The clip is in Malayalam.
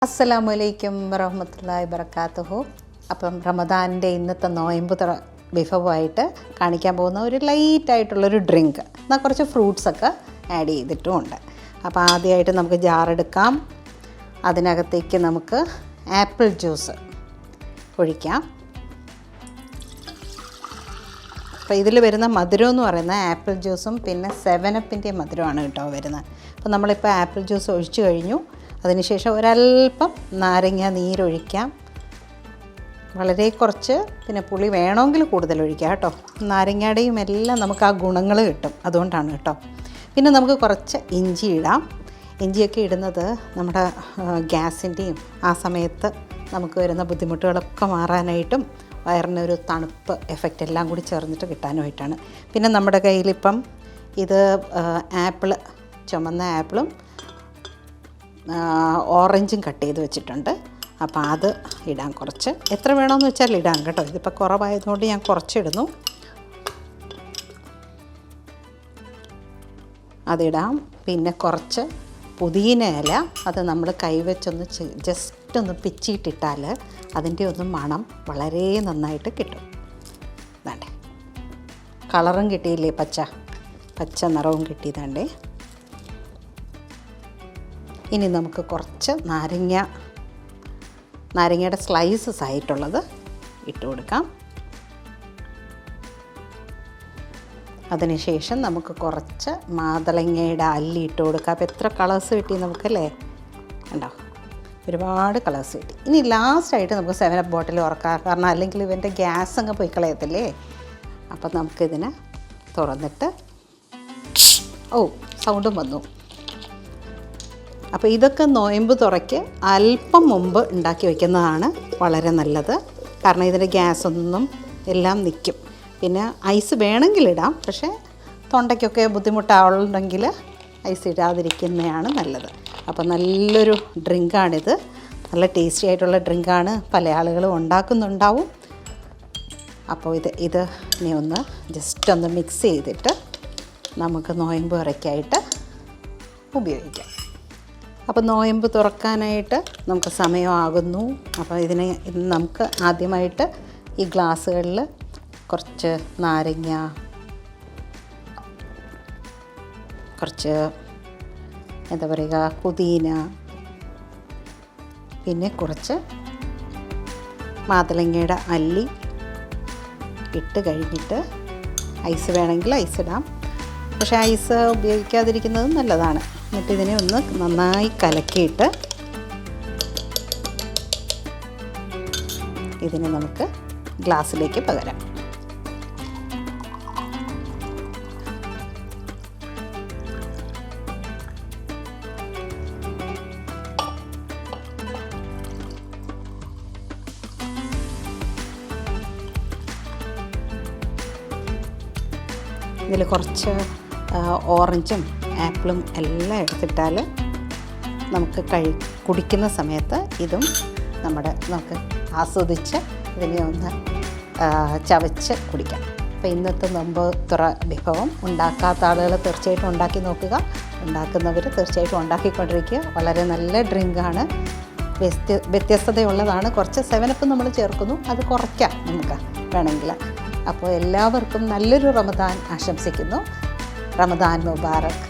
അസ്സലാമലൈക്കും വറഹ്മത്തുള്ളാഹി വബറകാതുഹു. അപ്പം റമദാനിൻ്റെ ഇന്നത്തെ നോയമ്പ് വിഭവമായിട്ട് കാണിക്കാൻ പോകുന്ന ഒരു ലൈറ്റായിട്ടുള്ളൊരു ഡ്രിങ്ക്, എന്നാൽ കുറച്ച് ഫ്രൂട്ട്സൊക്കെ ആഡ് ചെയ്തിട്ടുമുണ്ട്. അപ്പോൾ ആദ്യമായിട്ട് നമുക്ക് ജാറെടുക്കാം. അതിനകത്തേക്ക് നമുക്ക് ആപ്പിൾ ജ്യൂസ് ഒഴിക്കാം. അപ്പോൾ ഇതിൽ വരുന്ന മധുരം എന്ന് പറയുന്നത് ആപ്പിൾ ജ്യൂസും പിന്നെ 7up മധുരമാണ് കേട്ടോ വരുന്നത്. അപ്പോൾ നമ്മളിപ്പോൾ ആപ്പിൾ ജ്യൂസ് ഒഴിച്ചു കഴിഞ്ഞു. അതിനുശേഷം ഒരല്പം നാരങ്ങ നീരൊഴിക്കാം. വളരെ കുറച്ച്, പിന്നെ പുളി വേണമെങ്കിൽ കൂടുതൽ ഒഴിക്കാം കേട്ടോ. നാരങ്ങയുടെയും എല്ലാം നമുക്ക് ആ ഗുണങ്ങൾ കിട്ടും, അതുകൊണ്ടാണ് കേട്ടോ. പിന്നെ നമുക്ക് കുറച്ച് ഇഞ്ചി ഇടാം. ഇഞ്ചിയൊക്കെ ഇടുന്നത് നമ്മുടെ ഗ്യാസിൻ്റെയും ആ സമയത്ത് നമുക്ക് വരുന്ന ബുദ്ധിമുട്ടുകളൊക്കെ മാറാനായിട്ടും വയറിനൊരു തണുപ്പ് എഫക്റ്റ് എല്ലാം കൂടി ചേർന്നിട്ട് കിട്ടാനുമായിട്ടാണ്. പിന്നെ നമ്മുടെ കയ്യിലിപ്പം ഇത് ആപ്പിൾ, ചുമന്ന ആപ്പിളും ഓറഞ്ചും കട്ട് ചെയ്ത് വെച്ചിട്ടുണ്ട്. അപ്പോൾ അത് ഇടാം. കുറച്ച് എത്ര വേണമെന്ന് വെച്ചാൽ ഇടാം കേട്ടോ. ഇതിപ്പോൾ കുറവായതുകൊണ്ട് ഞാൻ കുറച്ചിടുന്നു. അതിടാം. പിന്നെ കുറച്ച് പുതിന ഇല, അത് നമ്മൾ കൈവച്ചൊന്ന് ജസ്റ്റ് ഒന്ന് പിച്ചിയിട്ടിട്ടാൽ അതിൻ്റെ ഒന്ന് മണം വളരെ നന്നായിട്ട് കിട്ടും. വേണ്ടേ, കളറും കിട്ടിയില്ലേ, പച്ച നിറവും കിട്ടിയതാണ്ടേ. ഇനി നമുക്ക് കുറച്ച് നാരങ്ങയുടെ സ്ലൈസസ് ആയിട്ടുള്ളത് ഇട്ട് കൊടുക്കാം. അതിനുശേഷം നമുക്ക് കുറച്ച് മാതളങ്ങയുടെ അല്ലി ഇട്ട് കൊടുക്കാം. അപ്പോൾ എത്ര കളേഴ്സ് കിട്ടി നമുക്കല്ലേ, ഉണ്ടോ, ഒരുപാട് കളേഴ്സ് കിട്ടി. ഇനി ലാസ്റ്റായിട്ട് നമുക്ക് 7up ബോട്ടിൽ ഉറക്കാം, കാരണം അല്ലെങ്കിൽ ഇവൻ്റെ ഗ്യാസ് അങ്ങ് പോയി കളയത്തില്ലേ. അപ്പം നമുക്കിതിനെ തുറന്നിട്ട്, സൗണ്ടും വന്നു. അപ്പോൾ ഇതൊക്കെ നോയമ്പ് തുറയ്ക്ക് അല്പം മുമ്പ് ഉണ്ടാക്കി വയ്ക്കുന്നതാണ് വളരെ നല്ലത്, കാരണം ഇതിൻ്റെ ഗ്യാസൊന്നും എല്ലാം നിൽക്കും. പിന്നെ ഐസ് വേണമെങ്കിൽ ഇടാം, പക്ഷേ തൊണ്ടയ്ക്കൊക്കെ ബുദ്ധിമുട്ടാവുന്നുണ്ടെങ്കിൽ ഐസ് ഇടാതിരിക്കുന്നതാണ് നല്ലത്. അപ്പോൾ നല്ലൊരു ഡ്രിങ്കാണിത്, നല്ല ടേസ്റ്റി ആയിട്ടുള്ള ഡ്രിങ്കാണ്. പല ആളുകളും ഉണ്ടാക്കുന്നുണ്ടാവും. അപ്പോൾ ഇത് ഇനി ഒന്ന് ജസ്റ്റ് ഒന്ന് മിക്സ് ചെയ്തിട്ട് നമുക്ക് നോയമ്പ് തുറയ്ക്കായിട്ട് ഉപയോഗിക്കാം. അപ്പോൾ നോയമ്പ് തുറക്കാനായിട്ട് നമുക്ക് സമയമാകുന്നു. അപ്പോൾ ഇതിന് നമുക്ക് ആദ്യമായിട്ട് ഈ ഗ്ലാസ്സുകളിൽ കുറച്ച് നാരങ്ങ, കുറച്ച് എന്താ പറയുക, പുതിന, പിന്നെ കുറച്ച് മാതളങ്ങയുടെ അല്ലി ഇട്ട് കഴിഞ്ഞിട്ട് ഐസ് വേണമെങ്കിൽ ഐസ് ഇടാം, പക്ഷേ ഐസ് ഉപയോഗിക്കാതിരിക്കുന്നത് നല്ലതാണ്. എന്നിട്ട് ഇതിനെ ഒന്ന് നന്നായി കലക്കിയിട്ട് ഇതിനെ നമുക്ക് ഗ്ലാസ്സിലേക്ക് പകരാം. ഇതിൽ കുറച്ച് ഓറഞ്ചും ആപ്പിളും എല്ലാം എടുത്തിട്ടാൽ നമുക്ക് കുടിക്കുന്ന സമയത്ത് ഇതും നമുക്ക് ആസ്വദിച്ച് ഇതിനെ ഒന്ന് ചവച്ച് കുടിക്കാം. അപ്പോൾ ഇന്നത്തെ നോമ്പ് തുറ വിഭവം ഉണ്ടാക്കാത്ത ആളുകൾ തീർച്ചയായിട്ടും ഉണ്ടാക്കി നോക്കുക. ഉണ്ടാക്കുന്നവർ തീർച്ചയായിട്ടും ഉണ്ടാക്കിക്കൊണ്ടിരിക്കുക. വളരെ നല്ല ഡ്രിങ്കാണ്, വ്യത്യസ്തതയുള്ളതാണ്. കുറച്ച് 7up നമ്മൾ ചേർക്കുന്നു, അത് കുറയ്ക്കാം നമുക്ക് വേണമെങ്കിൽ. അപ്പോൾ എല്ലാവർക്കും നല്ലൊരു റമദാൻ ആശംസിക്കുന്നു. റമദാൻ മുബാറക്.